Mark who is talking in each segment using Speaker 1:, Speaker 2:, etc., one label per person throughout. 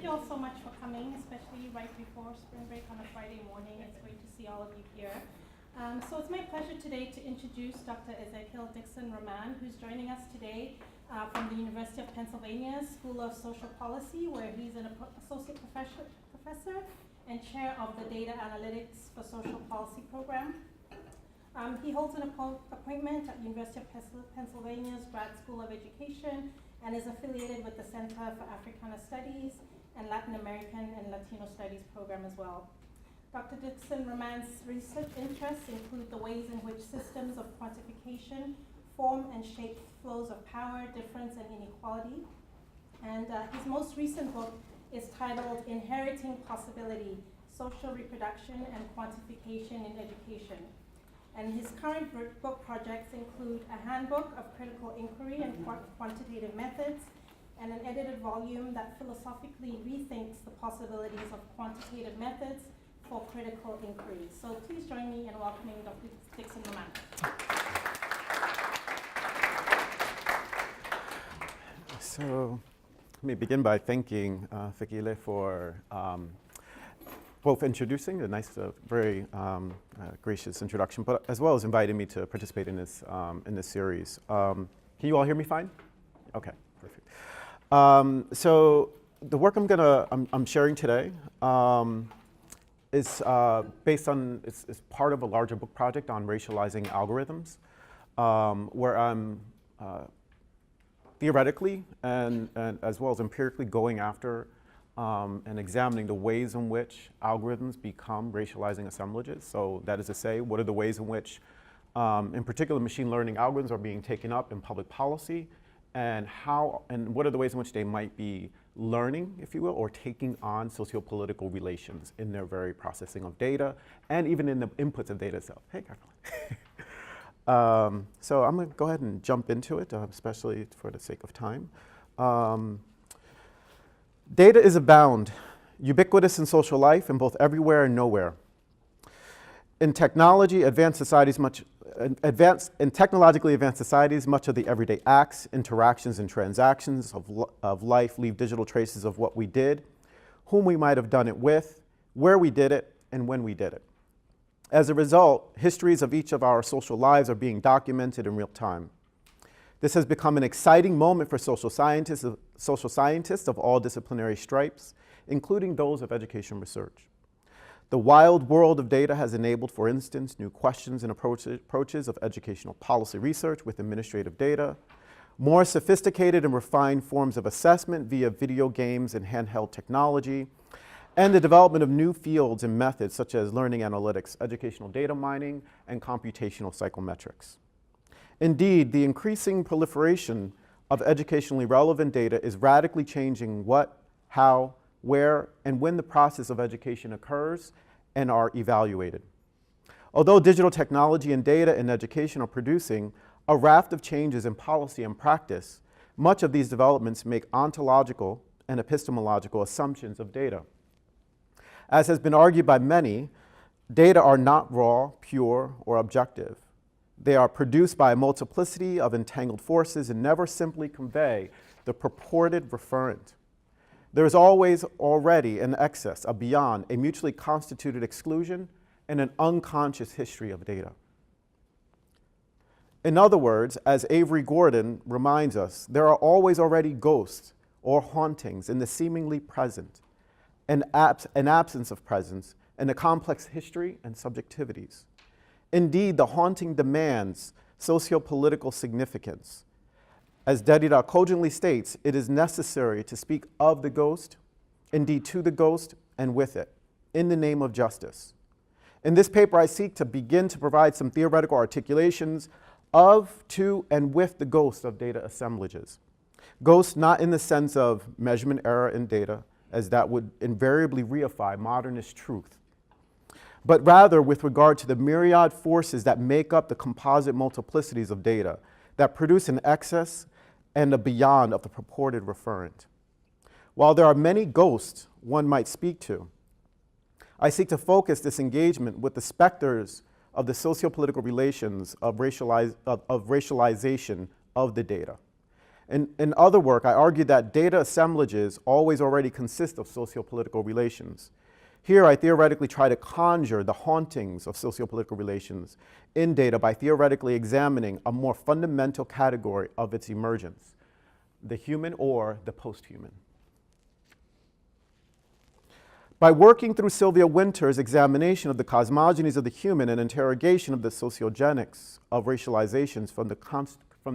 Speaker 1: you all so much for coming, especially right before spring break on a Friday morning. It's great to see all of you here. So it's my pleasure today to introduce Dr. Ezekiel Dixon-Román, who's joining us today from the University of Pennsylvania School of Social Policy, where he's an associate professor and chair of the Data Analytics for Social Policy program. He holds an appointment at the University of Pennsylvania's Grad School of Education and is affiliated with the Center for Africana Studies and Latin American and Latino Studies program as well. Dr. Dixon-Román's research interests include the ways in which systems of quantification form and shape flows of power, difference, and inequality. And his most recent book is titled Inheriting Possibility, Social Reproduction and Quantification in Education. And his current book projects include a handbook of critical inquiry and quantitative methods, and an edited volume that philosophically rethinks the possibilities of quantitative methods for critical inquiry. So please join me in welcoming Dr. Dixon-Román.
Speaker 2: So let me begin by thanking Ezekiel for both introducing a nice, very gracious introduction, but as well as inviting me to participate in this series. Can you all hear me fine? Okay, perfect. So the work I'm sharing today is based on, it's part of a larger book project on racializing algorithms, where I'm theoretically and as well as empirically going after and examining the ways in which algorithms become racializing assemblages. So that is to say, what are the ways in which, in particular, machine learning algorithms are being taken up in public policy, and what are the ways in which they might be learning, if you will, or taking on socio-political relations in their very processing of data, and even in the inputs of data itself. Hey, Caroline. So I'm going to go ahead and jump into it, especially for the sake of time. Data is abound, ubiquitous in social life, and both everywhere and nowhere. In technologically advanced societies, much of the everyday acts, interactions, and transactions of life leave digital traces of what we did, whom we might have done it with, where we did it, and when we did it. As a result, histories of each of our social lives are being documented in real time. This has become an exciting moment for social scientists of all disciplinary stripes, including those of education research. The wild world of data has enabled, for instance, new questions and approaches of educational policy research with administrative data, more sophisticated and refined forms of assessment via video games and handheld technology, and the development of new fields and methods such as learning analytics, educational data mining, and computational psychometrics. Indeed, the increasing proliferation of educationally relevant data is radically changing what, how, where, and when the process of education occurs and are evaluated. Although digital technology and data in education are producing a raft of changes in policy and practice, much of these developments make ontological and epistemological assumptions of data. As has been argued by many, data are not raw, pure, or objective. They are produced by a multiplicity of entangled forces and never simply convey the purported referent. There is always already an excess, a beyond, a mutually constituted exclusion, and an unconscious history of data. In other words, as Avery Gordon reminds us, there are always already ghosts or hauntings in the seemingly present, an absence of presence, and a complex history and subjectivities. Indeed, the haunting demands socio-political significance. As Derrida cogently states, it is necessary to speak of the ghost, indeed to the ghost, and with it, in the name of justice. In this paper, I seek to begin to provide some theoretical articulations of, to, and with the ghost of data assemblages. Ghost not in the sense of measurement error in data, as that would invariably reify modernist truth, but rather with regard to the myriad forces that make up the composite multiplicities of data that produce an excess and a beyond of the purported referent. While there are many ghosts one might speak to, I seek to focus this engagement with the specters of the socio-political relations of racialization of the data, In other work, I argue that data assemblages always already consist of sociopolitical relations. Here, I theoretically try to conjure the hauntings of sociopolitical relations in data by theoretically examining a more fundamental category of its emergence, the human or the post-human. By working through Sylvia Wynter's examination of the cosmogonies of the human and interrogation of the socio-genics of racializations from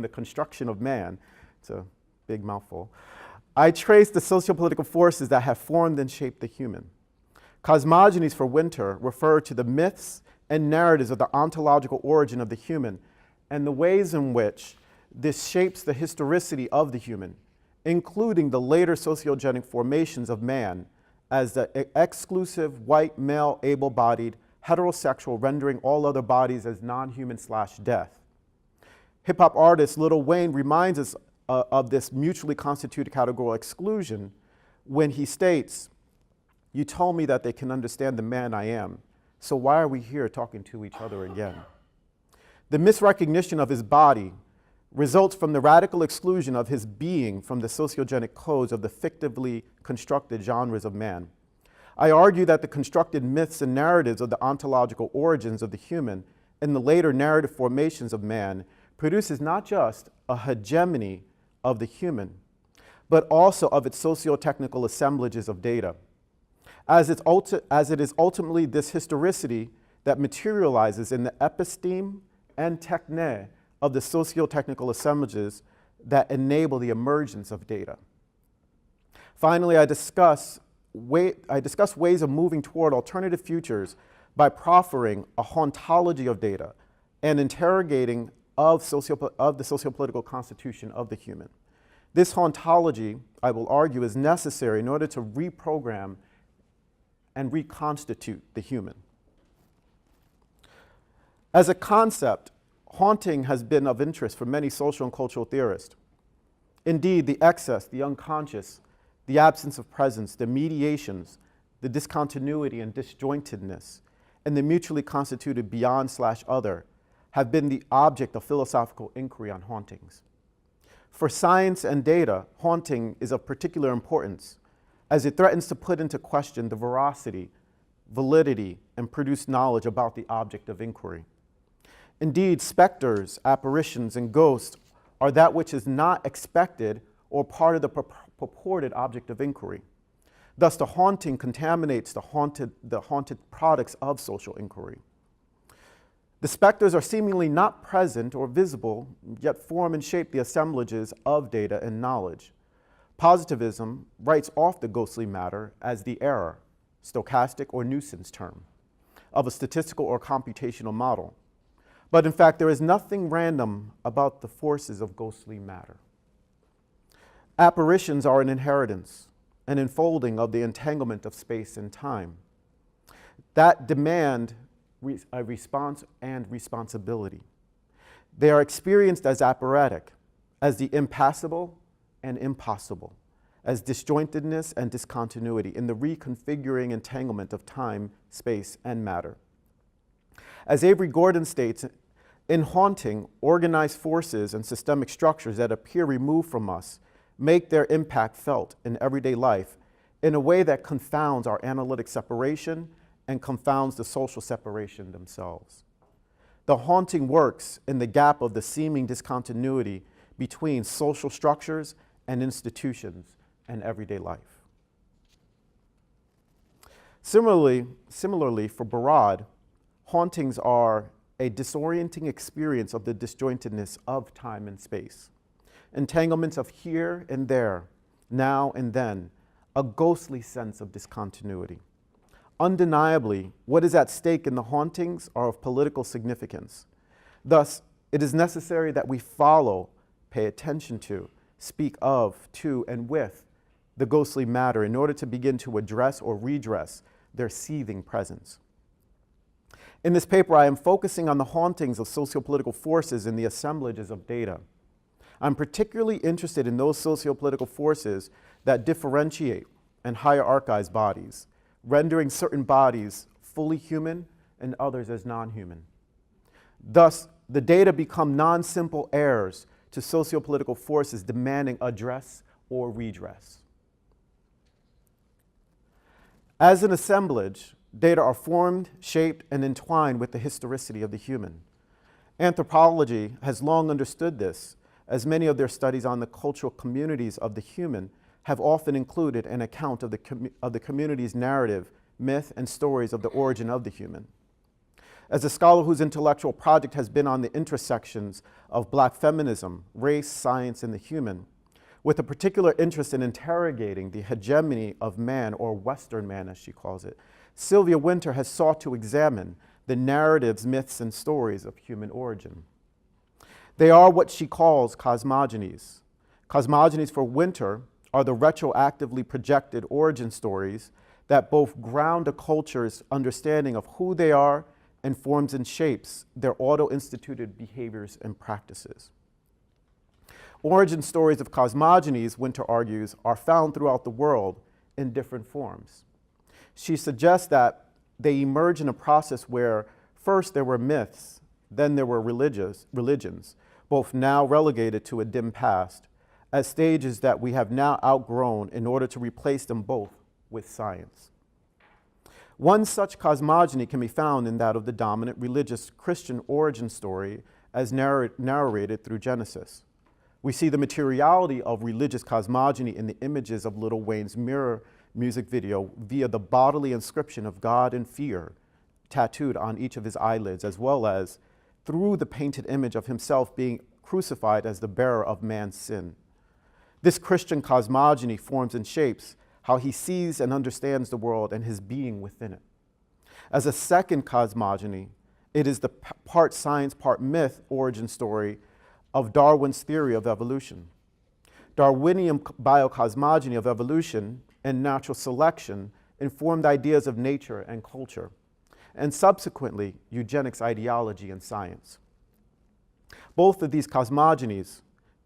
Speaker 2: the construction of man, it's a big mouthful, I trace the sociopolitical forces that have formed and shaped the human. Cosmogonies for Wynter refer to the myths and narratives of the ontological origin of the human and the ways in which this shapes the historicity of the human, including the later sociogenic formations of man as the exclusive white male able-bodied heterosexual rendering all other bodies as non-human/death. Hip-hop artist Lil Wayne reminds us of this mutually constituted categorical exclusion when he states, "You told me that they can understand the man I am, so why are we here talking to each other again?" The misrecognition of his body results from the radical exclusion of his being from the sociogenic codes of the fictively constructed genres of man. I argue that the constructed myths and narratives of the ontological origins of the human and the later narrative formations of man produces not just a hegemony of the human, but also of its socio-technical assemblages of data. As it is ultimately this historicity that materializes in the episteme and techne of the socio-technical assemblages that enable the emergence of data. Finally, I discuss ways of moving toward alternative futures by proffering a hauntology of data and interrogating of the sociopolitical constitution of the human. This hauntology, I will argue, is necessary in order to reprogram and reconstitute the human. As a concept, haunting has been of interest for many social and cultural theorists. Indeed, the excess, the unconscious, the absence of presence, the mediations, the discontinuity and disjointedness, and the mutually constituted beyond/other have been the object of philosophical inquiry on hauntings. For science and data, haunting is of particular importance as it threatens to put into question the veracity, validity, and produce knowledge about the object of inquiry. Indeed, specters, apparitions, and ghosts are that which is not expected or part of the purported object of inquiry. Thus, the haunting contaminates the haunted products of social inquiry. The specters are seemingly not present or visible, yet form and shape the assemblages of data and knowledge. Positivism writes off the ghostly matter as the error, stochastic or nuisance term, of a statistical or computational model. But in fact, there is nothing random about the forces of ghostly matter. Apparitions are an inheritance, an enfolding of the entanglement of space and time that demand a response and responsibility. They are experienced as apparatic, as the impassible and impossible, as disjointedness and discontinuity in the reconfiguring entanglement of time, space, and matter. As Avery Gordon states, in haunting, organized forces and systemic structures that appear removed from us make their impact felt in everyday life in a way that confounds our analytic separation and confounds the social separation themselves. The haunting works in the gap of the seeming discontinuity between social structures and institutions and everyday life. Similarly, for Barad, hauntings are a disorienting experience of the disjointedness of time and space, entanglements of here and there, now and then, a ghostly sense of discontinuity. Undeniably, what is at stake in the hauntings are of political significance. Thus, it is necessary that we follow, pay attention to, speak of, to, and with the ghostly matter in order to begin to address or redress their seething presence. In this paper, I am focusing on the hauntings of sociopolitical forces in the assemblages of data. I'm particularly interested in those sociopolitical forces that differentiate and hierarchize bodies, rendering certain bodies fully human and others as non-human. Thus, the data become non-simple heirs to sociopolitical forces demanding address or redress. As an assemblage, data are formed, shaped, and entwined with the historicity of the human. Anthropology has long understood this, as many of their studies on the cultural communities of the human have often included an account of the community's narrative, myth, and stories of the origin of the human. As a scholar whose intellectual project has been on the intersections of Black feminism, race, science, and the human, with a particular interest in interrogating the hegemony of man, or Western man as she calls it, Sylvia Wynter has sought to examine the narratives, myths, and stories of human origin. They are what she calls cosmogonies. Cosmogonies for Wynter are the retroactively projected origin stories that both ground a culture's understanding of who they are and forms and shapes their auto-instituted behaviors and practices. Origin stories of cosmogonies, Wynter argues, are found throughout the world in different forms. She suggests that they emerge in a process where first there were myths, then there were religions, both now relegated to a dim past, as stages that we have now outgrown in order to replace them both with science. One such cosmogony can be found in that of the dominant religious Christian origin story as narrated through Genesis. We see the materiality of religious cosmogony in the images of Lil Wayne's Mirror music video via the bodily inscription of God and fear tattooed on each of his eyelids, as well as through the painted image of himself being crucified as the bearer of man's sin. This Christian cosmogony forms and shapes how he sees and understands the world and his being within it. As a second cosmogony, it is the part science, part myth origin story of Darwin's theory of evolution. Darwinian biocosmogony of evolution and natural selection informed ideas of nature and culture, and subsequently eugenics ideology and science. Both of these cosmogonies,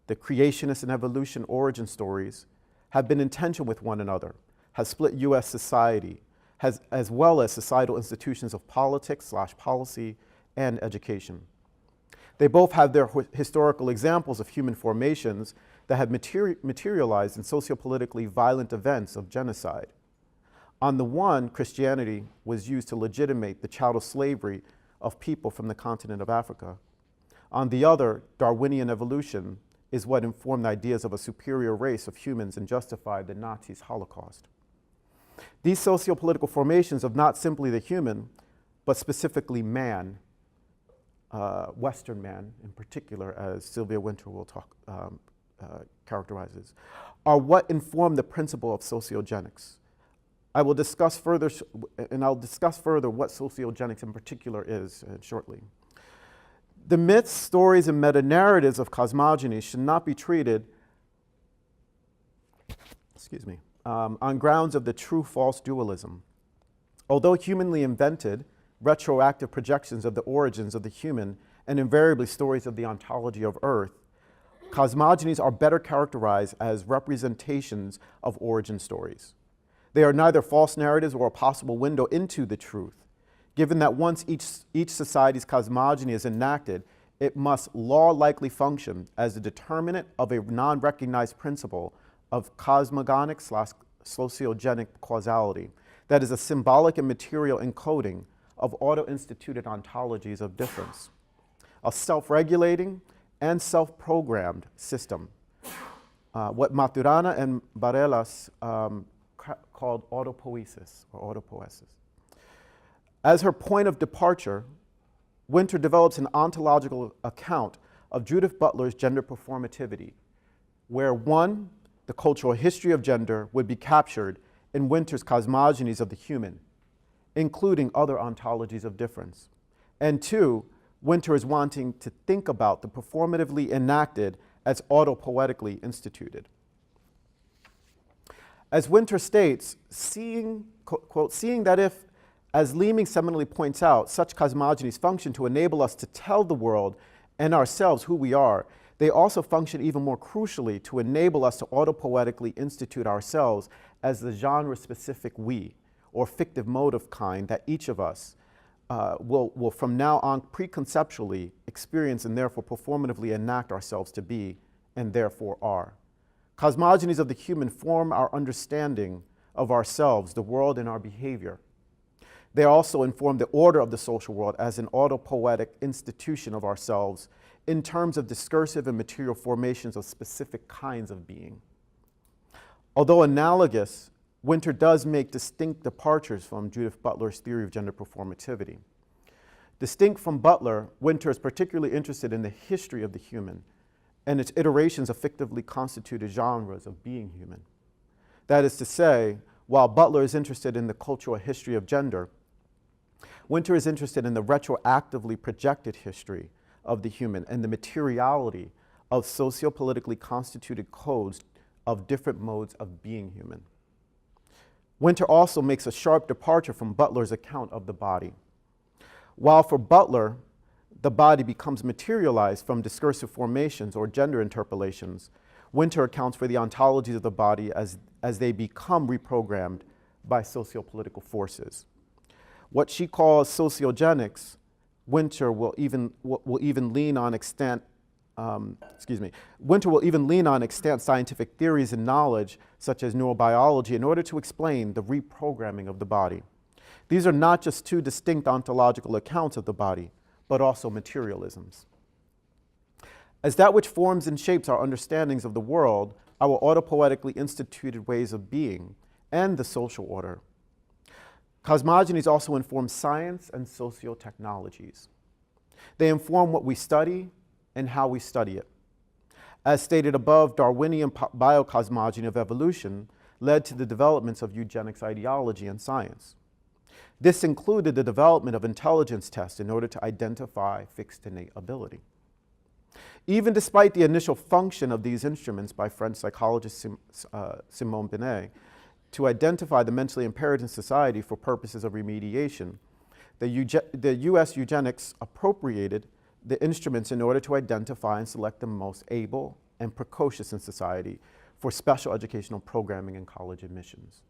Speaker 2: the creationist and evolution origin stories, have been in tension with one another, has split US society, as well as societal institutions of politics/policy and education. They both have their historical examples of human formations that have materialized in sociopolitically violent events of genocide. On the one, Christianity was used to legitimate the chattel slavery of people from the continent of Africa. On the other, Darwinian evolution is what informed ideas of a superior race of humans and justified the Nazis' Holocaust. These sociopolitical formations of not simply the human, but specifically man, Western man in particular, as Sylvia Wynter will characterizes, are what inform the principle of sociogenics. I'll discuss further what sociogenics in particular is shortly. The myths, stories, and meta-narratives of cosmogony should not be treated, on grounds of the true-false dualism. Although humanly invented, retroactive projections of the origins of the human and invariably stories of the ontology of Earth, cosmogonies are better characterized as representations of origin stories. They are neither false narratives or a possible window into the truth, given that once each society's cosmogony is enacted, it must law-likely function as a determinant of a non-recognized principle of cosmogonic/sociogenic causality that is a symbolic and material encoding of auto-instituted ontologies of difference, a self-regulating and self-programmed system, what Maturana and Barelas called autopoiesis or autopoiesis. As her point of departure, Wynter develops an ontological account of Judith Butler's gender performativity, where one, the cultural history of gender would be captured in Wynter's cosmogonies of the human, including other ontologies of difference. And two, Wynter is wanting to think about the performatively enacted as autopoietically instituted. As Wynter states, quote, seeing that if, as Leeming seminally points out, such cosmogonies function to enable us to tell the world and ourselves who we are, they also function even more crucially to enable us to autopoietically institute ourselves as the genre-specific we, or fictive motive kind that each of us will from now on preconceptually experience and therefore performatively enact ourselves to be and therefore are. Cosmogonies of the human form our understanding of ourselves, the world, and our behavior. They also inform the order of the social world as an autopoietic institution of ourselves in terms of discursive and material formations of specific kinds of being. Although analogous, Wynter does make distinct departures from Judith Butler's theory of gender performativity. Distinct from Butler, Wynter is particularly interested in the history of the human and its iterations of fictively constituted genres of being human. That is to say, while Butler is interested in the cultural history of gender, Wynter is interested in the retroactively projected history of the human and the materiality of sociopolitically constituted codes of different modes of being human. Wynter also makes a sharp departure from Butler's account of the body. While for Butler, the body becomes materialized from discursive formations or gender interpolations, Wynter accounts for the ontologies of the body as they become reprogrammed by sociopolitical forces. What she calls socio-genics, Wynter will even lean on extant scientific theories and knowledge, such as neurobiology, in order to explain the reprogramming of the body. These are not just two distinct ontological accounts of the body, but also materialisms. As that which forms and shapes our understandings of the world, our autopoietically instituted ways of being, and the social order, cosmogonies also inform science and socio-technologies. They inform what we study and how we study it. As stated above, Darwinian biocosmogony of evolution led to the developments of eugenics ideology and science. This included the development of intelligence tests in order to identify fixed innate ability. Even despite the initial function of these instruments by French psychologist Simone Binet to identify the mentally impaired in society for purposes of remediation, the US eugenics appropriated the instruments in order to identify and select the most able and precocious in society for special educational programming and college admissions.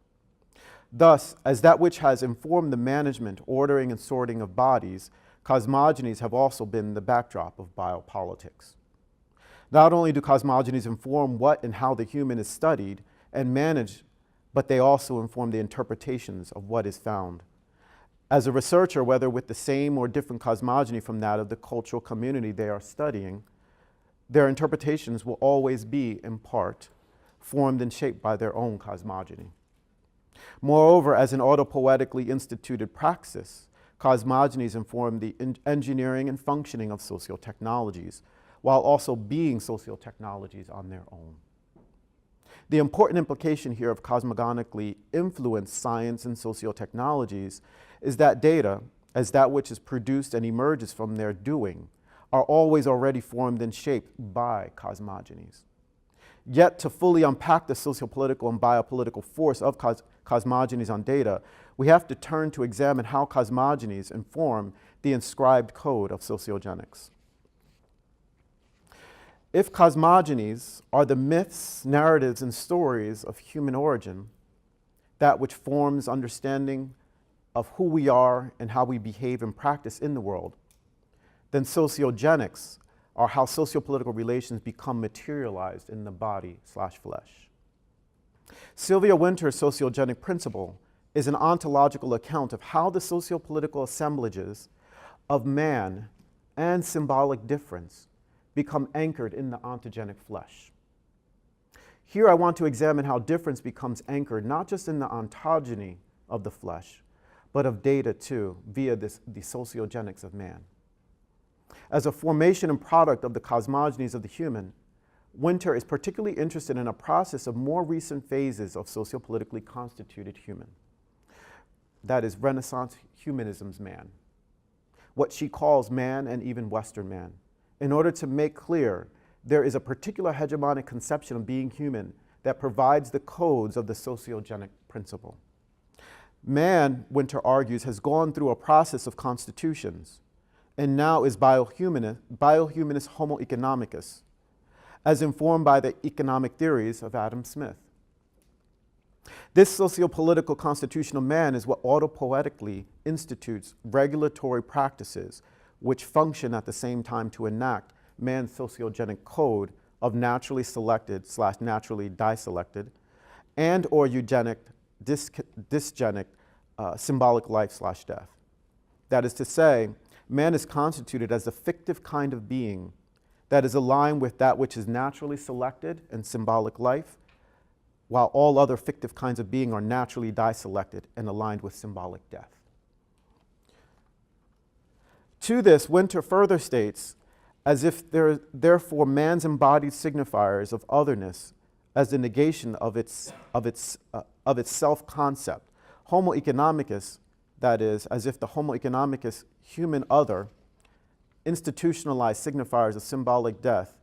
Speaker 2: Thus, as that which has informed the management, ordering, and sorting of bodies, cosmogonies have also been the backdrop of biopolitics. Not only do cosmogonies inform what and how the human is studied and managed, but they also inform the interpretations of what is found. As a researcher, whether with the same or different cosmogony from that of the cultural community they are studying, their interpretations will always be, in part, formed and shaped by their own cosmogony. Moreover, as an autopoietically instituted praxis, cosmogonies inform the engineering and functioning of socio-technologies, while also being socio-technologies on their own. The important implication here of cosmogonically influenced science and socio-technologies is that data, as that which is produced and emerges from their doing, are always already formed and shaped by cosmogonies. Yet to fully unpack the sociopolitical and biopolitical force of cosmogonies on data, we have to turn to examine how cosmogonies inform the inscribed code of sociogenics. If cosmogonies are the myths, narratives, and stories of human origin, that which forms understanding of who we are and how we behave and practice in the world, then sociogenics are how sociopolitical relations become materialized in the body/flesh. Sylvia Wynter's sociogenic principle is an ontological account of how the sociopolitical assemblages of man and symbolic difference become anchored in the ontogenic flesh. Here I want to examine how difference becomes anchored not just in the ontogeny of the flesh, but of data too, via the sociogenics of man. As a formation and product of the cosmogonies of the human, Wynter is particularly interested in a process of more recent phases of sociopolitically constituted human. That is Renaissance humanism's man, what she calls man and even Western man, in order to make clear there is a particular hegemonic conception of being human that provides the codes of the sociogenic principle. Man, Wynter argues, has gone through a process of constitutions and now is biohumanist homo economicus, as informed by the economic theories of Adam Smith. This sociopolitical constitution of man is what autopoietically institutes regulatory practices which function at the same time to enact man's sociogenic code of naturally selected / naturally diselected and or eugenic, dysgenic symbolic life / death. That is to say, man is constituted as a fictive kind of being that is aligned with that which is naturally selected and symbolic life, while all other fictive kinds of being are naturally diselected and aligned with symbolic death. To this, Wynter further states, as if therefore man's embodied signifiers of otherness as the negation of its self-concept, homo economicus, that is, as if the homo economicus human other institutionalized signifiers of symbolic death,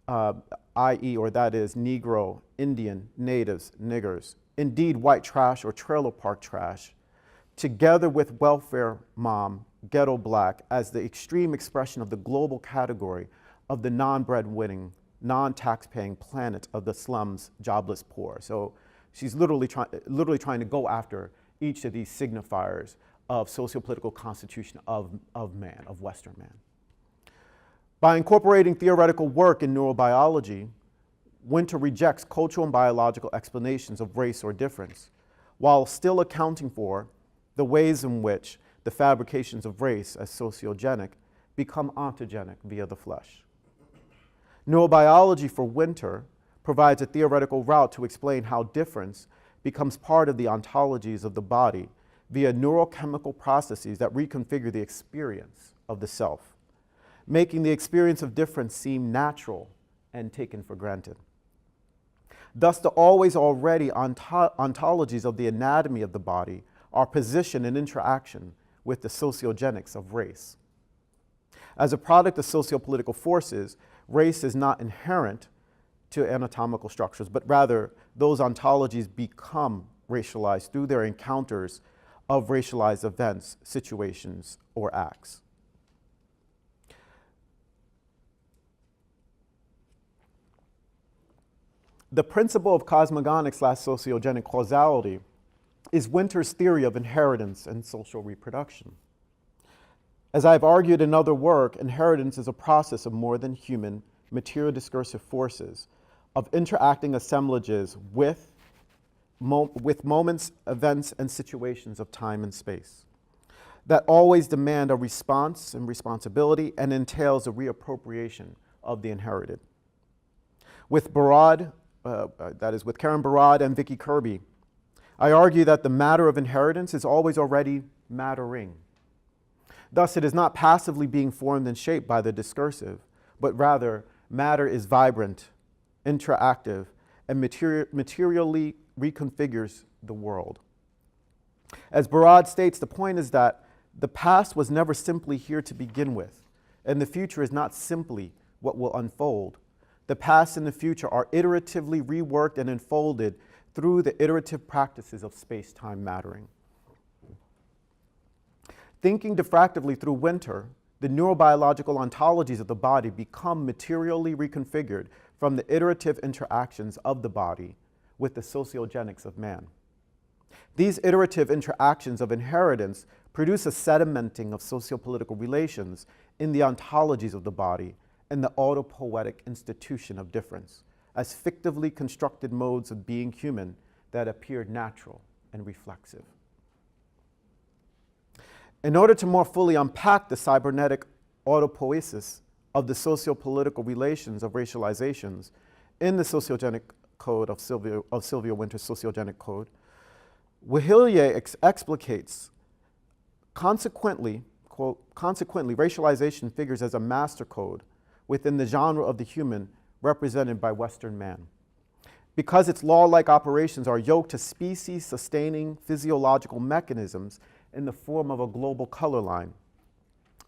Speaker 2: i.e., or that is, Negro, Indian, natives, niggers, indeed white trash or trailer park trash, together with welfare mom, ghetto black, as the extreme expression of the global category of the non-breadwinning, non-tax-paying planet of the slums, jobless poor. So she's literally trying to go after each of these signifiers of sociopolitical constitution of man, of Western man. By incorporating theoretical work in neurobiology, Wynter rejects cultural and biological explanations of race or difference, while still accounting for the ways in which the fabrications of race as sociogenic become ontogenic via the flesh. Neurobiology for Wynter provides a theoretical route to explain how difference becomes part of the ontologies of the body via neurochemical processes that reconfigure the experience of the self, making the experience of difference seem natural and taken for granted. Thus, the always already ontologies of the anatomy of the body are positioned in interaction with the sociogenics of race. As a product of sociopolitical forces, race is not inherent to anatomical structures, but rather those ontologies become racialized through their encounters of racialized events, situations, or acts. The principle of cosmogonic / sociogenic causality is Wynter's theory of inheritance and social reproduction. As I've argued in other work, inheritance is a process of more than human material discursive forces of interacting assemblages with moments, events, and situations of time and space that always demand a response and responsibility and entails a reappropriation of the inherited. With Barad, that is with Karen Barad and Vicky Kirby, I argue that the matter of inheritance is always already mattering. Thus, it is not passively being formed and shaped by the discursive, but rather matter is vibrant, interactive, and materially reconfigures the world. As Barad states, the point is that the past was never simply here to begin with, and the future is not simply what will unfold. The past and the future are iteratively reworked and unfolded through the iterative practices of space-time mattering. Thinking diffractively through Wynter, the neurobiological ontologies of the body become materially reconfigured from the iterative interactions of the body with the sociogenics of man. These iterative interactions of inheritance produce a sedimenting of sociopolitical relations in the ontologies of the body and the autopoietic institution of difference as fictively constructed modes of being human that appeared natural and reflexive. In order to more fully unpack the cybernetic autopoiesis of the sociopolitical relations of racializations in the sociogenic code of Sylvia Wynter's sociogenic code, Wahilje explicates, consequently, quote, consequently, racialization figures as a master code within the genre of the human represented by Western man. Because its law-like operations are yoked to species-sustaining physiological mechanisms in the form of a global color line,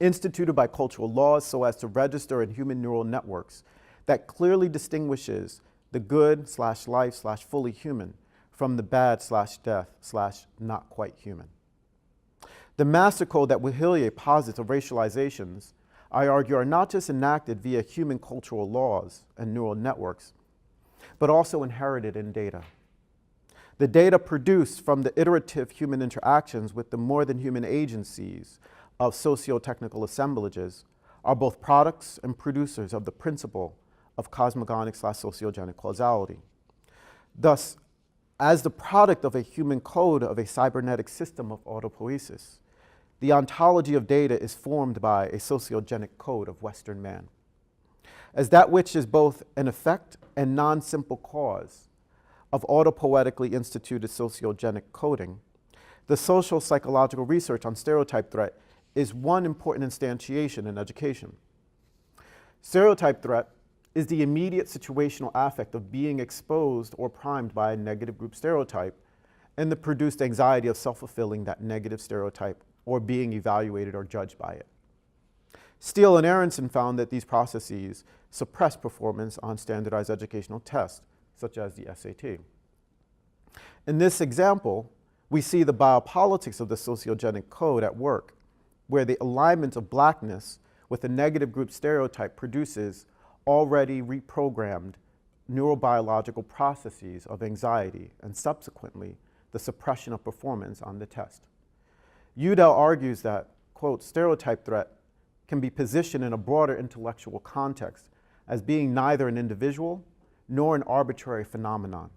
Speaker 2: instituted by cultural laws so as to register in human neural networks that clearly distinguishes the good / life / fully human from the bad / death / not quite human. The master code that Wahilje posits of racializations, I argue, are not just enacted via human cultural laws and neural networks, but also inherited in data. The data produced from the iterative human interactions with the more than human agencies of socio-technical assemblages are both products and producers of the principle of cosmogonic/sociogenic causality. Thus, as the product of a human code of a cybernetic system of autopoiesis, the ontology of data is formed by a sociogenic code of Western man. As that which is both an effect and non-simple cause of autopoietically instituted sociogenic coding, the social psychological research on stereotype threat is one important instantiation in education. Stereotype threat is the immediate situational affect of being exposed or primed by a negative group stereotype and the produced anxiety of self-fulfilling that negative stereotype or being evaluated or judged by it. Steele and Aronson found that these processes suppress performance on standardized educational tests, such as the SAT. In this example, we see the biopolitics of the sociogenic code at work, where the alignment of blackness with a negative group stereotype produces already reprogrammed neurobiological processes of anxiety and subsequently the suppression of performance on the test. Udell argues that, quote, stereotype threat can be positioned in a broader intellectual context as being neither an individual nor an arbitrary phenomenon,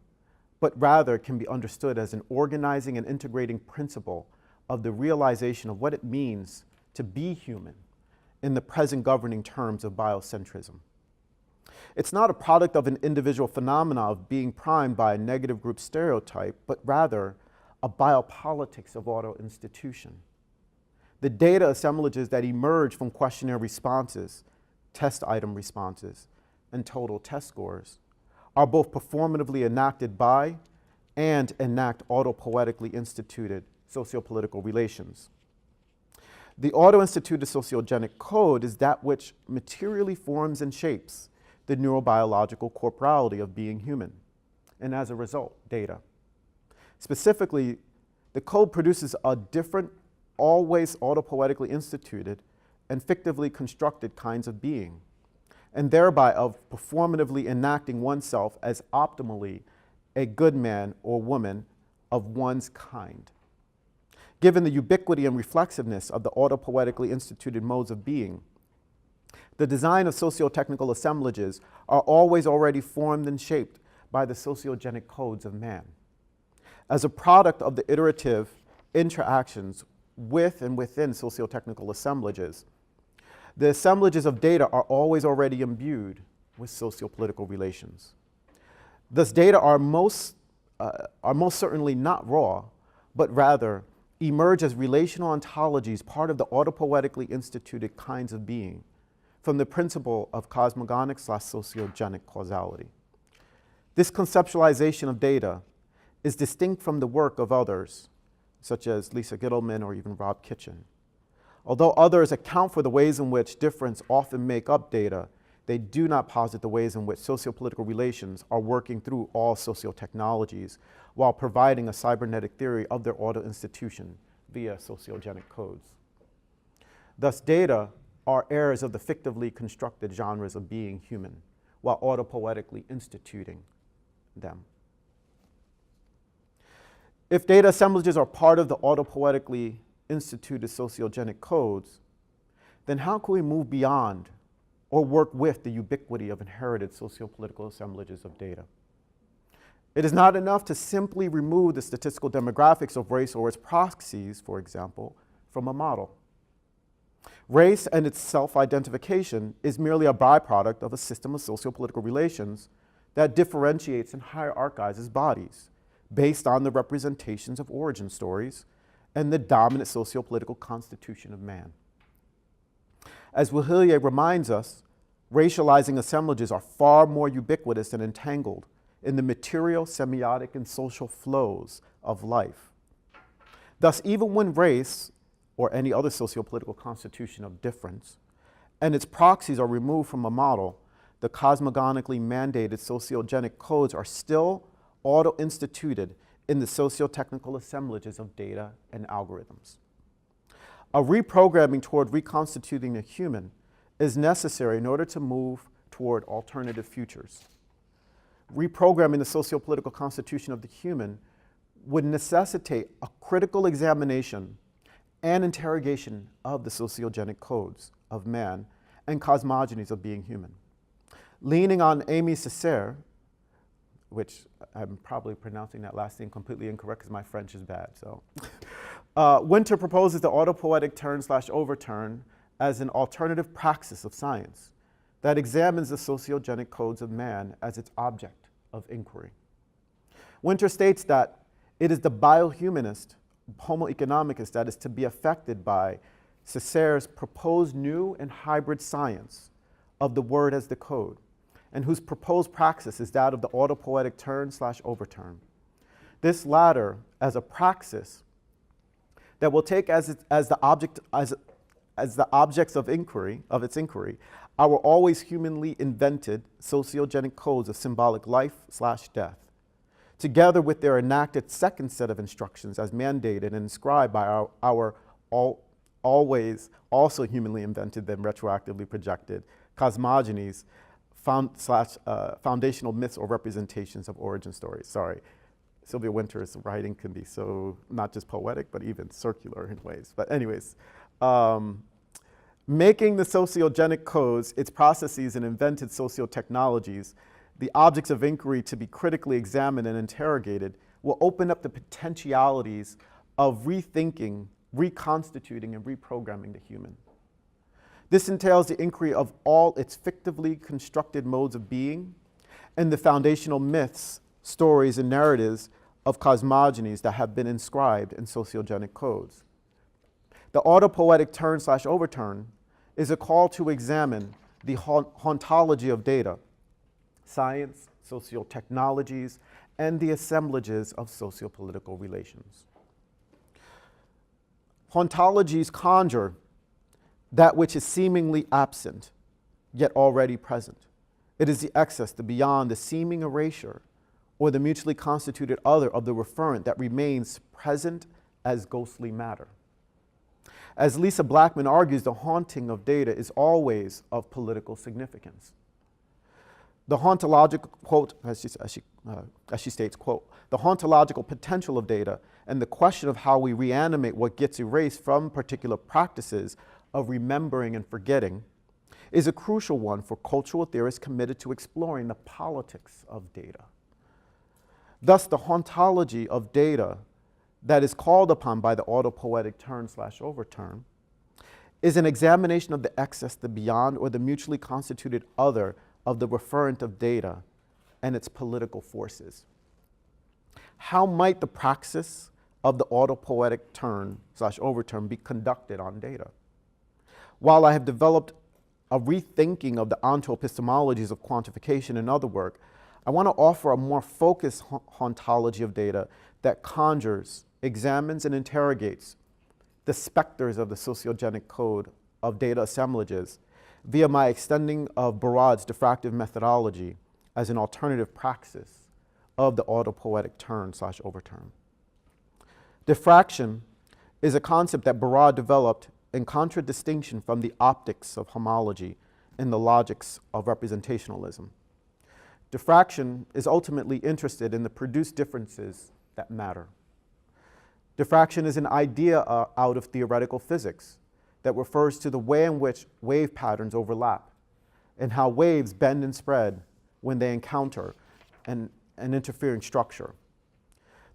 Speaker 2: but rather can be understood as an organizing and integrating principle of the realization of what it means to be human in the present governing terms of biocentrism. It's not a product of an individual phenomena of being primed by a negative group stereotype, but rather a biopolitics of auto-institution. The data assemblages that emerge from questionnaire responses, test item responses, and total test scores are both performatively enacted by and enact autopoietically instituted sociopolitical relations. The auto-instituted sociogenic code is that which materially forms and shapes the neurobiological corporality of being human, and as a result, data. Specifically, the code produces a different, always autopoietically instituted and fictively constructed kinds of being, and thereby of performatively enacting oneself as optimally a good man or woman of one's kind. Given the ubiquity and reflexiveness of the autopoietically instituted modes of being, the design of socio-technical assemblages are always already formed and shaped by the sociogenic codes of man. As a product of the iterative interactions with and within socio-technical assemblages, the assemblages of data are always already imbued with sociopolitical relations. Thus, data are most certainly not raw, but rather emerge as relational ontologies, part of the autopoietically instituted kinds of being, from the principle of cosmogonic/sociogenic causality. This conceptualization of data is distinct from the work of others, such as Lisa Gittleman or even Rob Kitchen. Although others account for the ways in which difference often make up data, they do not posit the ways in which sociopolitical relations are working through all socio-technologies while providing a cybernetic theory of their auto-institution via sociogenic codes. Thus, data are heirs of the fictively constructed genres of being human, while autopoietically instituting them. If data assemblages are part of the autopoietically instituted sociogenic codes, then how can we move beyond or work with the ubiquity of inherited sociopolitical assemblages of data? It is not enough to simply remove the statistical demographics of race or its proxies, for example, from a model. Race and its self-identification is merely a byproduct of a system of sociopolitical relations that differentiates and hierarchizes bodies based on the representations of origin stories and the dominant sociopolitical constitution of man. As Wahilye reminds us, racializing assemblages are far more ubiquitous and entangled in the material, semiotic, and social flows of life. Thus, even when race, or any other sociopolitical constitution of difference, and its proxies are removed from a model, the cosmogonically mandated sociogenic codes are still auto-instituted in the socio-technical assemblages of data and algorithms. A reprogramming toward reconstituting the human is necessary in order to move toward alternative futures. Reprogramming the sociopolitical constitution of the human would necessitate a critical examination and interrogation of the sociogenic codes of man and cosmogonies of being human. Leaning on Aimé Césaire, which I'm probably pronouncing that last name completely incorrect because my French is bad, so. Wynter proposes the autopoietic turn/overturn as an alternative praxis of science that examines the sociogenic codes of man as its object of inquiry. Wynter states that it is the biohumanist, Homo economicus, that is to be affected by Césaire's proposed new and hybrid science of the word as the code, and whose proposed praxis is that of the autopoietic turn/overturn. This latter as a praxis that will take as the objects of its inquiry, our always humanly invented sociogenic codes of symbolic life/death, together with their enacted second set of instructions as mandated and inscribed by our always also humanly invented, then retroactively projected cosmogonies, foundational myths or representations of origin stories. Sorry, Sylvia Wynter's writing can be so not just poetic, but even circular in ways. But anyways, making the sociogenic codes, its processes and invented socio-technologies, the objects of inquiry to be critically examined and interrogated, will open up the potentialities of rethinking, reconstituting, and reprogramming the human. This entails the inquiry of all its fictively constructed modes of being and the foundational myths, stories, and narratives of cosmogonies that have been inscribed in sociogenic codes. The autopoietic turn/overturn is a call to examine the hauntology of data, science, socio-technologies, and the assemblages of socio-political relations. Hauntologies conjure that which is seemingly absent, yet already present. It is the excess, the beyond, the seeming erasure, or the mutually constituted other of the referent that remains present as ghostly matter. As Lisa Blackman argues, the haunting of data is always of political significance. The hauntological, quote, as she states, quote, the hauntological potential of data and the question of how we reanimate what gets erased from particular practices of remembering and forgetting is a crucial one for cultural theorists committed to exploring the politics of data. Thus, the hauntology of data that is called upon by the autopoietic turn/overturn is an examination of the excess, the beyond, or the mutually constituted other of the referent of data and its political forces. How might the praxis of the autopoietic turn/overturn be conducted on data? While I have developed a rethinking of the ontoepistemologies of quantification and other work, I want to offer a more focused hauntology of data that conjures, examines, and interrogates the specters of the sociogenic code of data assemblages via my extending of Barad's diffractive methodology as an alternative praxis of the autopoietic turn/overturn. Diffraction is a concept that Barad developed in contradistinction from the optics of homology and the logics of representationalism. Diffraction is ultimately interested in the produced differences that matter. Diffraction is an idea out of theoretical physics that refers to the way in which wave patterns overlap and how waves bend and spread when they encounter an interfering structure.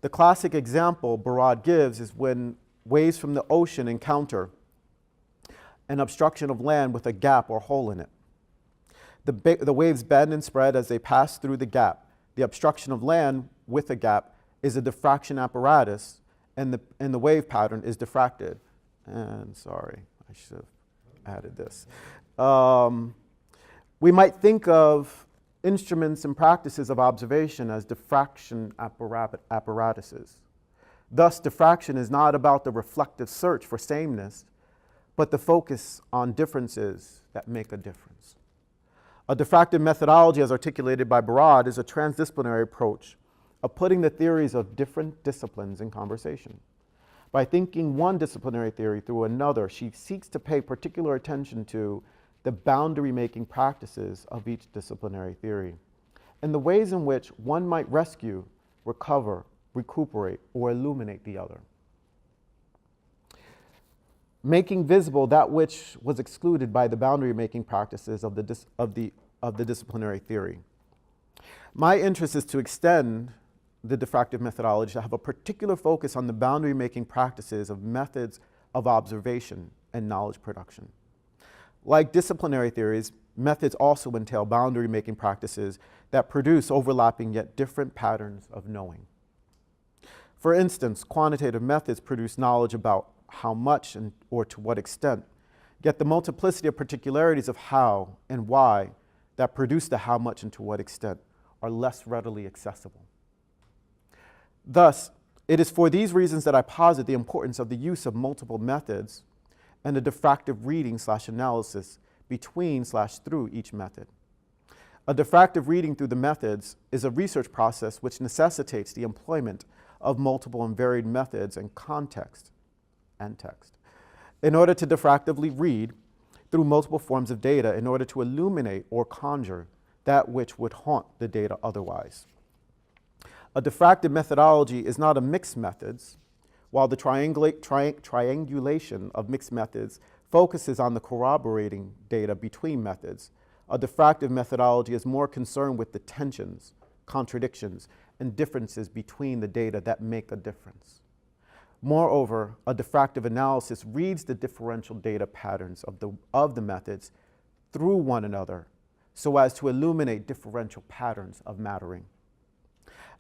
Speaker 2: The classic example Barad gives is when waves from the ocean encounter an obstruction of land with a gap or hole in it. The waves bend and spread as they pass through the gap. The obstruction of land with a gap is a diffraction apparatus, and the wave pattern is diffracted. And sorry, I should have added this. We might think of instruments and practices of observation as diffraction apparatuses. Thus, diffraction is not about the reflective search for sameness, but the focus on differences that make a difference. A diffractive methodology, as articulated by Barad, is a transdisciplinary approach of putting the theories of different disciplines in conversation. By thinking one disciplinary theory through another, she seeks to pay particular attention to the boundary-making practices of each disciplinary theory and the ways in which one might rescue, recover, recuperate, or illuminate the other. Making visible that which was excluded by the boundary-making practices of the disciplinary theory. My interest is to extend the diffractive methodology to have a particular focus on the boundary-making practices of methods of observation and knowledge production. Like disciplinary theories, methods also entail boundary-making practices that produce overlapping yet different patterns of knowing. For instance, quantitative methods produce knowledge about how much or to what extent, yet the multiplicity of particularities of how and why that produce the how much and to what extent are less readily accessible. Thus, it is for these reasons that I posit the importance of the use of multiple methods and a diffractive reading/analysis between/through each method. A diffractive reading through the methods is a research process which necessitates the employment of multiple and varied methods and context and text in order to diffractively read through multiple forms of data in order to illuminate or conjure that which would haunt the data otherwise. A diffractive methodology is not a mixed methods, while the triangulation of mixed methods focuses on the corroborating data between methods. A diffractive methodology is more concerned with the tensions, contradictions, and differences between the data that make a difference. Moreover, a diffractive analysis reads the differential data patterns of the methods through one another so as to illuminate differential patterns of mattering.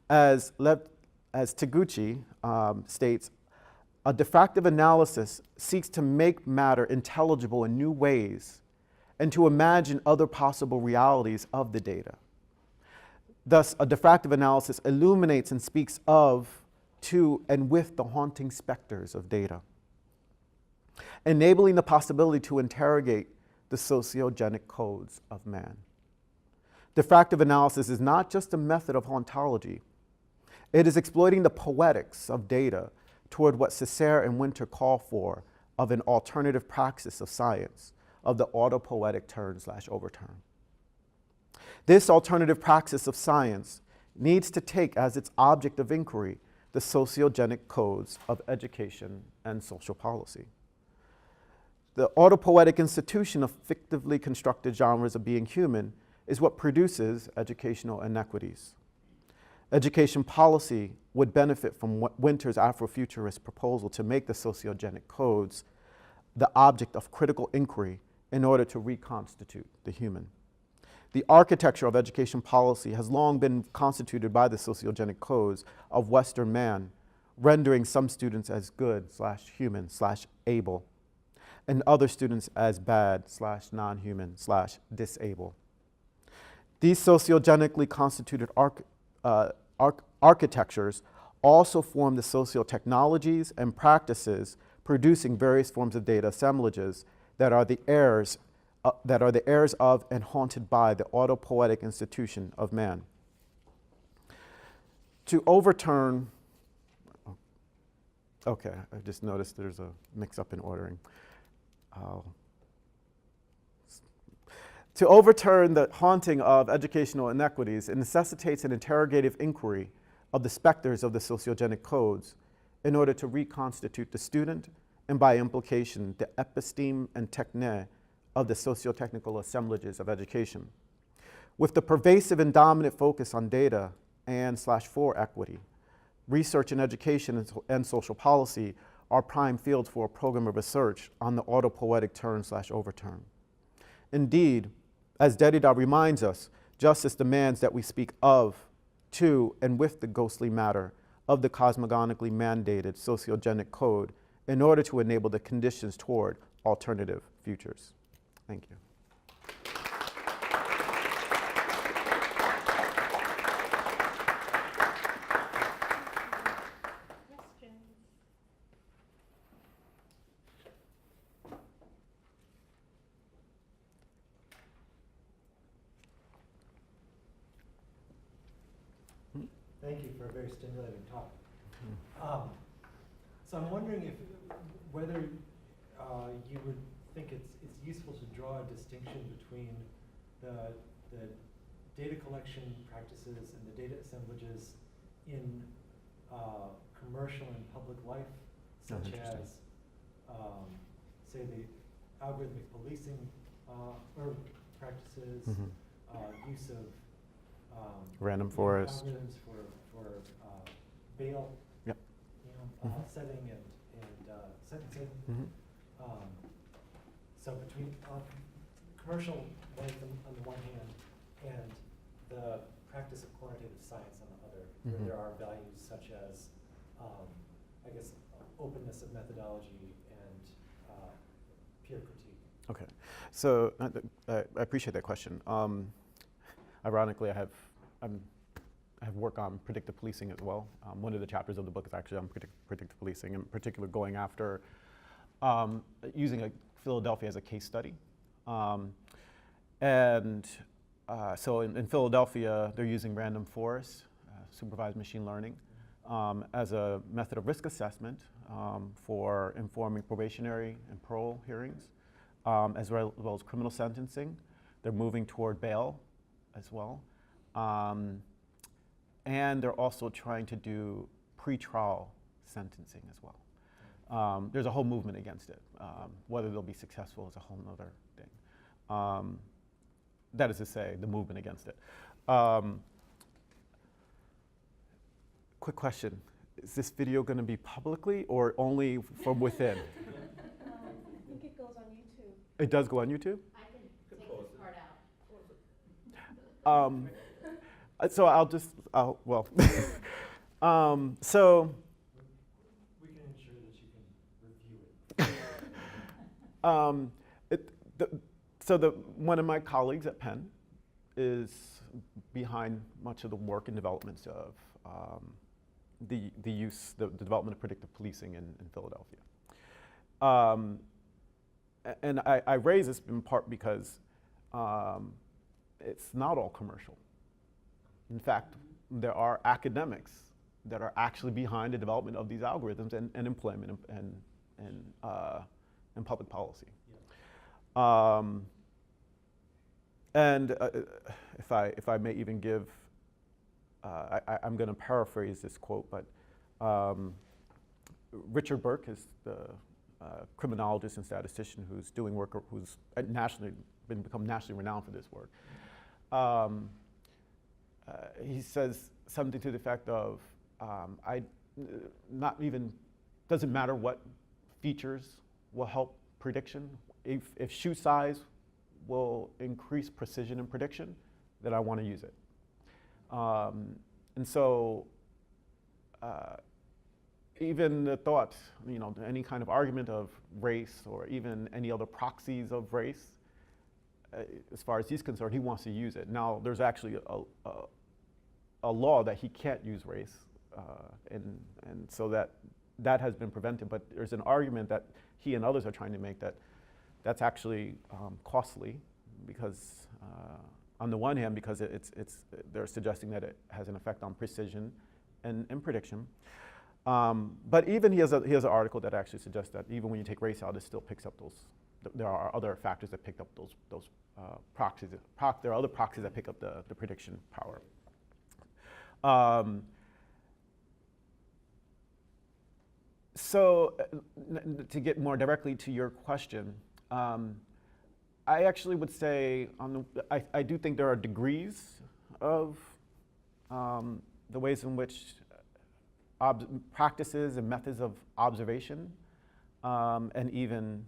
Speaker 2: As Taguchi states, a diffractive analysis seeks to make matter intelligible in new ways and to imagine other possible realities of the data. Thus, a diffractive analysis illuminates and speaks of, to, and with the haunting specters of data, enabling the possibility to interrogate the socio-genic codes of man. Diffractive analysis is not just a method of hauntology. It is exploiting the poetics of data toward what Césaire and Wynter call for of an alternative praxis of science, of the autopoietic turn/overturn. This alternative praxis of science needs to take as its object of inquiry the socio-genic codes of education and social policy. The autopoietic institution of fictively constructed genres of being human is what produces educational inequities. Education policy would benefit from Wynter's Afrofuturist proposal to make the socio-genic codes the object of critical inquiry in order to reconstitute the human. The architecture of education policy has long been constituted by the socio-genic codes of Western man, rendering some students as good/human/able, and other students as bad/non-human/disable. These socio-genically constituted architectures also form the socio-technologies and practices producing various forms of data assemblages that are the heirs of and haunted by the autopoietic institution of man. To overturn, okay, I just noticed there's a mix-up in ordering. To overturn the haunting of educational inequities, it necessitates an interrogative inquiry of the specters of the socio-genic codes in order to reconstitute the student and by implication the episteme and techne of the socio-technical assemblages of education. With the pervasive and dominant focus on data and/for equity, research in education and social policy are prime fields for a program of research on the autopoietic turn/overturn. Indeed, as Derrida reminds us, justice demands that we speak of, to, and with the ghostly matter of the cosmogonically mandated socio-genic code in order to enable the conditions toward alternative futures. Thank you.
Speaker 3: Thank you for a very stimulating talk. So I'm wondering whether you would think it's useful to draw a distinction between the data collection practices and the data assemblages in commercial and public life,
Speaker 2: Oh,
Speaker 3: such
Speaker 2: interesting.
Speaker 3: as, say, the algorithmic policing or practices,
Speaker 2: Mhm.
Speaker 3: use of
Speaker 2: Random forest.
Speaker 3: algorithms for bail,
Speaker 2: Yep. Mhm.
Speaker 3: setting and sentencing.
Speaker 2: Mhm.
Speaker 3: So between commercial life on the one hand and the practice of quantitative science on the other, where
Speaker 2: Mhm.
Speaker 3: there are values such as, I guess, openness of methodology and peer critique.
Speaker 2: Okay, so I appreciate that question. Ironically, I have work on predictive policing as well. One of the chapters of the book is actually on predictive policing, in particular going after using Philadelphia as a case study. So in Philadelphia, they're using random forest, supervised machine learning, as a method of risk assessment for informing probationary and parole hearings, as well as criminal sentencing. They're moving toward bail as well. And they're also trying to do pretrial sentencing as well. There's a whole movement against it. Whether they'll be successful is a whole other thing. That is to say, the movement against it. Quick question. Is this video going to be publicly or only from within?
Speaker 1: I think it goes on YouTube.
Speaker 2: It does go on YouTube?
Speaker 4: I can take this part out.
Speaker 2: So I'll just, well. So
Speaker 3: We can ensure that you can review it.
Speaker 2: one of my colleagues at Penn is behind much of the work and developments of the development of predictive policing in Philadelphia. And I raise this in part because it's not all commercial. In fact, there are academics that are actually behind the development of these algorithms and employment and public policy. If I may even give, I'm going to paraphrase this quote, but Richard Burke is the criminologist and statistician who's doing work, who's become nationally renowned for this work. He says something to the effect of, doesn't matter what features will help prediction. If shoe size will increase precision in prediction, then I want to use it. And so even the thought, any kind of argument of race or even any other proxies of race, as far as he's concerned, he wants to use it. Now, there's actually a law that he can't use race, and so that has been prevented, but there's an argument that he and others are trying to make that's actually costly because on the one hand, because they're suggesting that it has an effect on precision and prediction. But even he has an article that actually suggests that even when you take race out, it still picks up there are other factors that pick up those proxies. There are other proxies that pick up the prediction power. So to get more directly to your question, I actually would say I do think there are degrees of the ways in which practices and methods of observation and even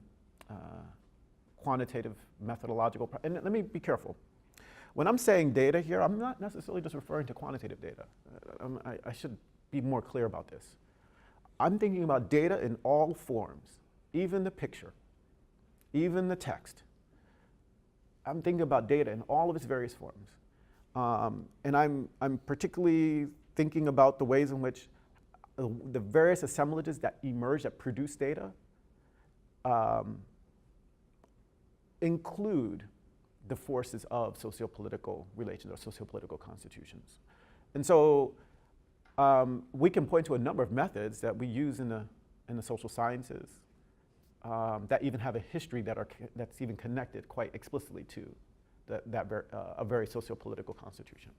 Speaker 2: quantitative methodological. And let me be careful. When I'm saying data here, I'm not necessarily just referring to quantitative data. I should be more clear about this. I'm thinking about data in all forms, even the picture, even the text. I'm thinking about data in all of its various forms. And I'm particularly thinking about the ways in which the various assemblages that emerge that produce data include the forces of sociopolitical relations or sociopolitical constitutions. And so we can point to a number of methods that we use in the social sciences that even have a history that's even connected quite explicitly to a very sociopolitical constitution.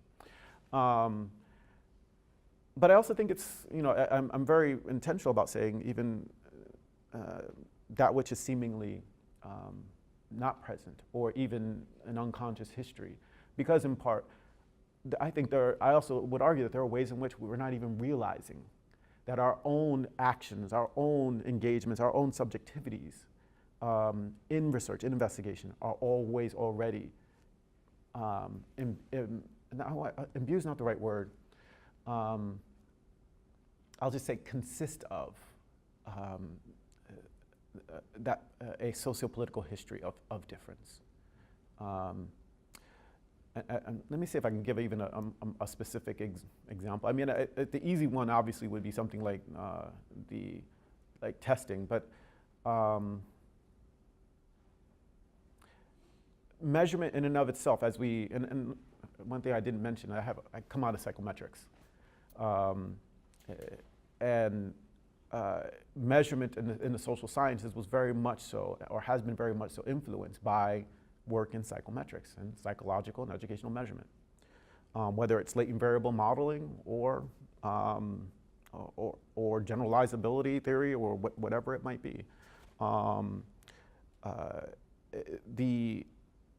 Speaker 2: but I also think it's, I'm very intentional about saying even that which is seemingly not present, or even an unconscious history, because in part, I think I also would argue that there are ways in which we're not even realizing that our own actions, our own engagements, our own subjectivities in research, in investigation, are always already, imbue is not the right word, I'll just say consist of a socio-political history of difference. And let me see if I can give even a specific example. I mean, the easy one obviously would be something like testing, but measurement in and of itself, and one thing I didn't mention, I come out of psychometrics, and measurement in the social sciences was very much so, or has been very much so, influenced by work in psychometrics and psychological and educational measurement, whether it's latent variable modeling or generalizability theory, or whatever it might be. The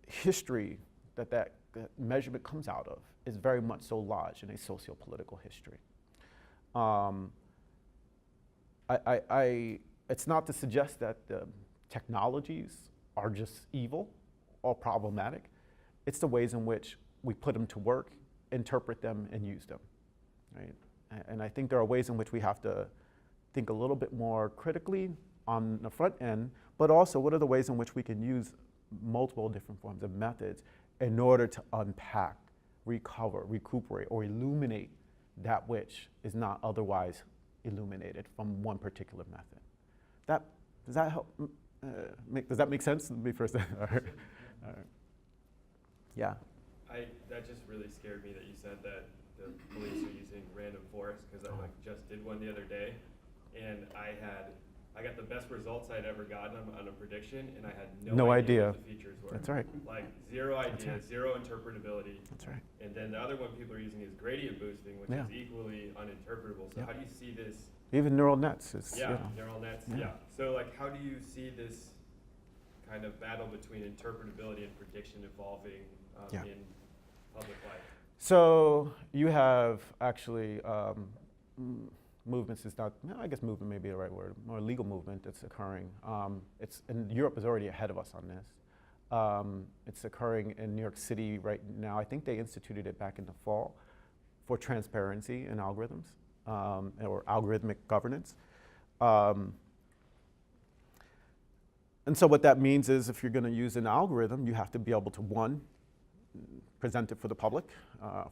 Speaker 2: history that measurement comes out of is very much so lodged in a socio-political history. It's not to suggest that the technologies are just evil or problematic. It's the ways in which we put them to work, interpret them, and use them, right? And I think there are ways in which we have to think a little bit more critically on the front end, but also what are the ways in which we can use multiple different forms of methods in order to unpack, recover, recuperate, or illuminate that which is not otherwise illuminated from one particular method. Does that help? Does that make sense? Let me first. All right. Yeah.
Speaker 4: That just really scared me that you said that the police are using random forest, because I just did one the other day, and I got the best results I'd ever gotten on a prediction, and I had no idea what the features were.
Speaker 2: That's right.
Speaker 4: Like zero idea,
Speaker 2: right.
Speaker 4: Zero interpretability.
Speaker 2: That's right.
Speaker 4: And then the other one people are using is gradient boosting, which is equally uninterpretable. So how do you see this?
Speaker 2: Even neural nets is.
Speaker 4: Neural nets. Yeah. So like, how do you see this kind of battle between interpretability and prediction evolving in public life?
Speaker 2: So you have actually movements is not, I guess movement may be the right word, more legal movement that's occurring. And Europe is already ahead of us on this. It's occurring in New York City right now. I think they instituted it back in the fall for transparency in algorithms, or algorithmic governance. And so what that means is if you're going to use an algorithm, you have to be able to, one, present it for the public,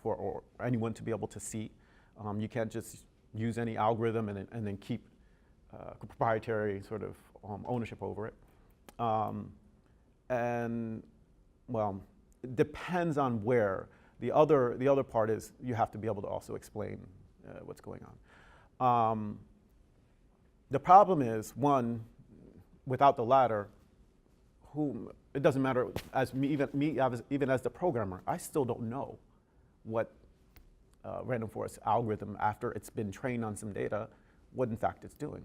Speaker 2: or anyone to be able to see. You can't just use any algorithm and then keep proprietary sort of ownership over it. And well, it depends on where. The other part is you have to be able to also explain what's going on. The problem is, one, without the latter, it doesn't matter, even as the programmer, I still don't know what random forest algorithm, after it's been trained on some data, what in fact it's doing.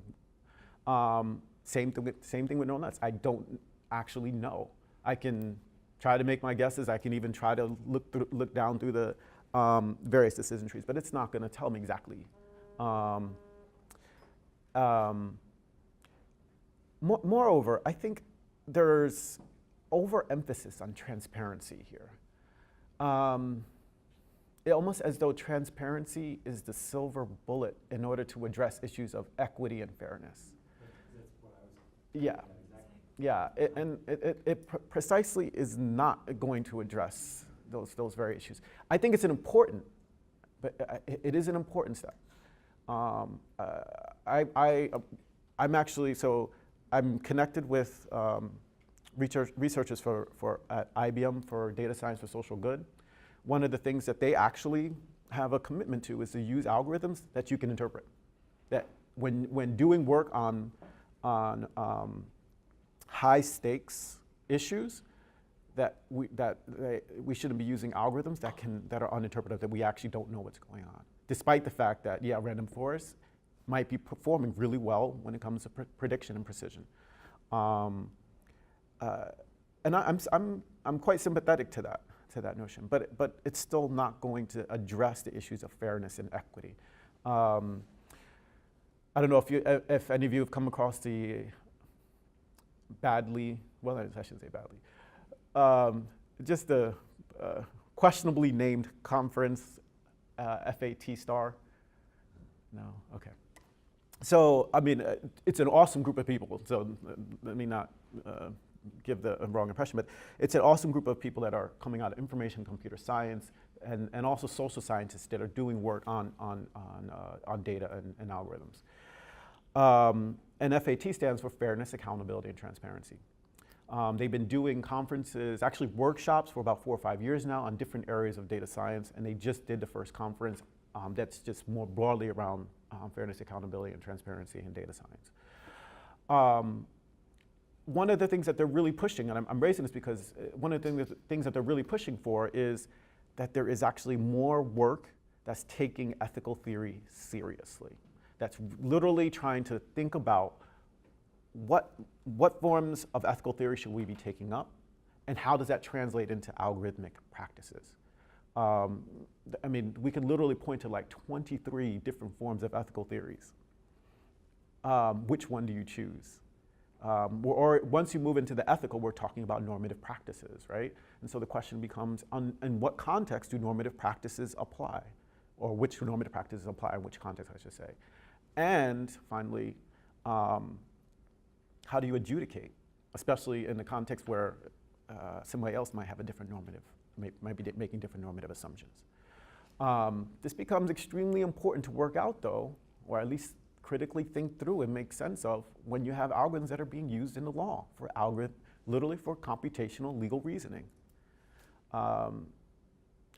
Speaker 2: Same thing with neural nets. I don't actually know. I can try to make my guesses. I can even try to look down through the various decision trees, but it's not going to tell me exactly. Moreover, I think there's overemphasis on transparency here. Almost as though transparency is the silver bullet in order to address issues of equity and fairness.
Speaker 3: That's what I was.
Speaker 2: Yeah, it precisely is not going to address those very issues. I think it's an important, but it is an important step. I'm connected with researchers at IBM for data science for social good. One of the things that they actually have a commitment to is to use algorithms that you can interpret. That when doing work on high stakes issues, that we shouldn't be using algorithms that are uninterpreted, that we actually don't know what's going on. despite the fact that, yeah, random forests might be performing really well when it comes to prediction and precision. And I'm quite sympathetic to that notion, but it's still not going to address the issues of fairness and equity. I don't know if any of you have come across the badly, well, I shouldn't say badly, just the questionably named conference, FAT star. No, okay. So, I mean, it's an awesome group of people, so let me not give the wrong impression, but it's an awesome group of people that are coming out of information computer science and also social scientists that are doing work on data and algorithms. And FAT stands for Fairness, Accountability, and Transparency. They've been doing conferences, actually workshops for about 4 or 5 years now on different areas of data science, and they just did the first conference that's just more broadly around fairness, accountability, and transparency in data science. One of the things that they're really pushing, and I'm raising this because one of the things that they're really pushing for is that there is actually more work that's taking ethical theory seriously. That's literally trying to think about what forms of ethical theory should we be taking up, and how does that translate into algorithmic practices? I mean, we can literally point to like 23 different forms of ethical theories. Which one do you choose? Or once you move into the ethical, we're talking about normative practices, right? And so the question becomes, in what context do normative practices apply? Or which normative practices apply in which context, I should say. And finally, how do you adjudicate? Especially in the context where somebody else might have a different normative, might be making different normative assumptions. This becomes extremely important to work out though, or at least critically think through and make sense of when you have algorithms that are being used in the law for literally for computational legal reasoning.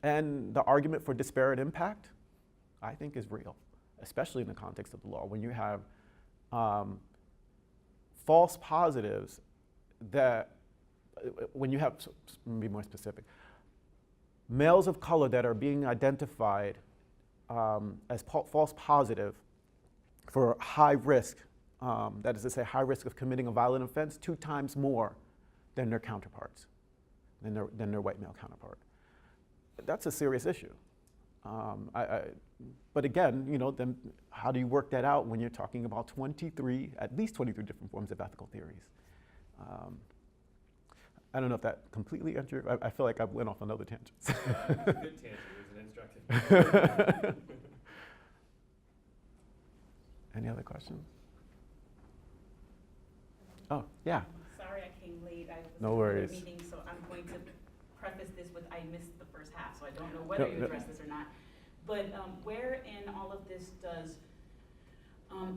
Speaker 2: And the argument for disparate impact, I think, is real, especially in the context of the law. When you have false positives that, when you have, let me be more specific, males of color that are being identified as false positive for high risk, that is to say high risk of committing a violent offense 2 times more than their counterparts, than their white male counterpart. That's a serious issue. But again, you know, then how do you work that out when you're talking about at least 23 different forms of ethical theories? I don't know if that completely answered. I feel like I went off on other tangents.
Speaker 4: Good tangent. It was an instructive.
Speaker 2: Any other questions? Oh, yeah.
Speaker 5: Sorry I came late. I was
Speaker 2: No
Speaker 5: in
Speaker 2: worries.
Speaker 5: another meeting, so I'm going to preface this with I missed the first half, so I don't know whether you addressed this or not. But where in all of this does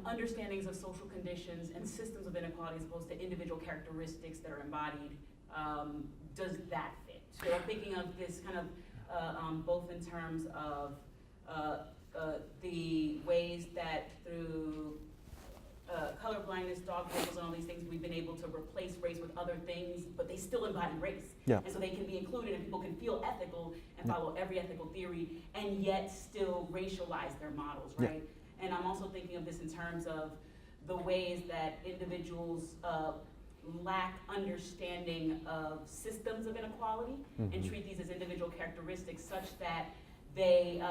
Speaker 5: understandings of social conditions and systems of inequality as opposed to individual characteristics that are embodied, does that fit? So I'm thinking of this kind of both in terms of the ways that through color blindness, dog whistles, and all these things, we've been able to replace race with other things, but they still embody race.
Speaker 2: Yeah.
Speaker 5: And so they can be included, and people can feel ethical and follow every ethical theory, and yet still racialize their models, right? Yeah. And I'm also thinking of this in terms of the ways that individuals lack understanding of systems of inequality and treat these as individual characteristics such that they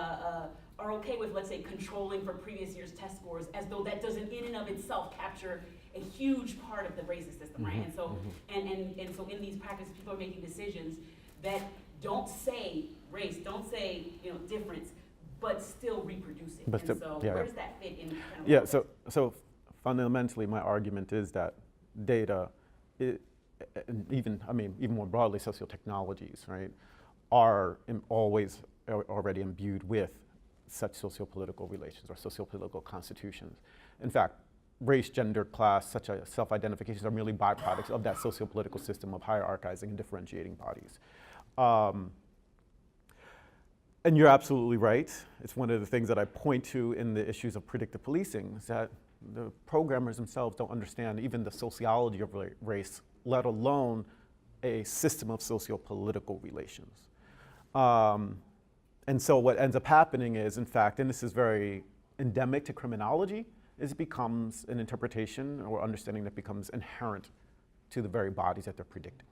Speaker 5: are okay with, let's say, controlling for previous year's test scores as though that doesn't in and of itself capture a huge part of the racist system, right? And so, and so in these practices, people are making decisions that don't say race, don't say, you know, difference, but still reproducing.
Speaker 2: But
Speaker 5: and so where does that fit in? Kind of
Speaker 2: so fundamentally, my argument is that data, and even more broadly, socio-technologies, right, are always already imbued with such socio-political relations or socio-political constitutions. In fact, race, gender, class, such as self-identifications are merely byproducts of that socio-political system of hierarchizing and differentiating bodies. And you're absolutely right. It's one of the things that I point to in the issues of predictive policing, is that the programmers themselves don't understand even the sociology of race, let alone a system of socio-political relations. And so what ends up happening is, in fact, and this is very endemic to criminology, is it becomes an interpretation or understanding that becomes inherent to the very bodies that they're predicting.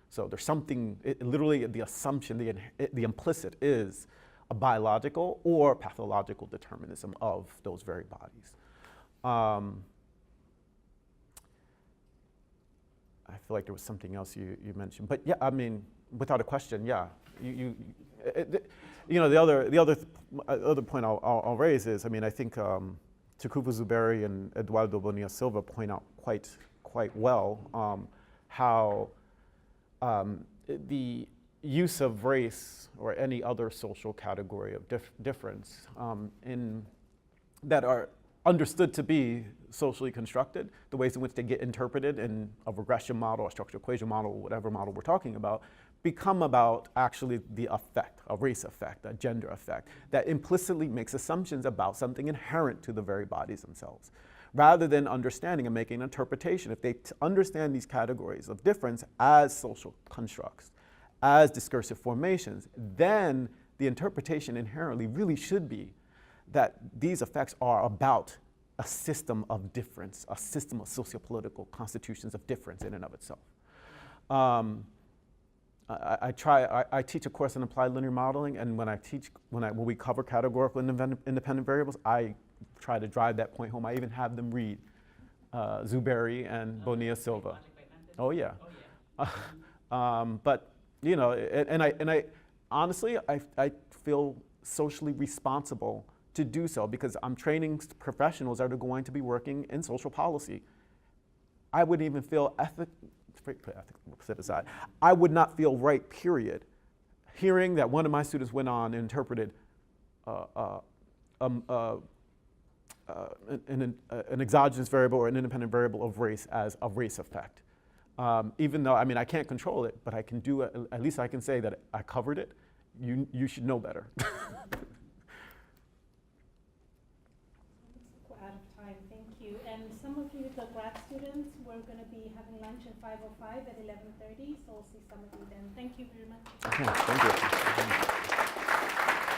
Speaker 2: So there's something, literally the assumption, the implicit is a biological or pathological determinism of those very bodies. I feel like there was something else you mentioned, but yeah, I mean, without a question, yeah. You know, the other point I'll raise is, I mean, I think Tukufu Zuberi and Eduardo Bonilla Silva point out quite well how the use of race or any other social category of difference that are understood to be socially constructed, the ways in which they get interpreted in a regression model, a structural equation model, whatever model we're talking about, become about actually the effect, a race effect, a gender effect, that implicitly makes assumptions about something inherent to the very bodies themselves. Rather than understanding and making an interpretation, if they understand these categories of difference as social constructs, as discursive formations, then the interpretation inherently really should be that these effects are about a system of difference, a system of sociopolitical constitutions of difference in and of itself. I teach a course in applied linear modeling, and when we cover categorical independent variables, I try to drive that point home. I even have them read Zuberi and Bonilla Silva. Oh yeah. But you know, and I honestly, I feel socially responsible to do so because I'm training professionals that are going to be working in social policy. I wouldn't even feel set aside. I would not feel right, period, hearing that one of my students went on and interpreted an exogenous variable or an independent variable of race as a race effect. Even though, I mean, I can't control it, but I can do it, at least I can say that I covered it. You should know better.
Speaker 1: We're out of time, thank you. And some of you, the grad students, we're going to be having lunch at 5:05 at 11:30, so we'll see some of you then. Thank you very much.
Speaker 2: Okay, thank you.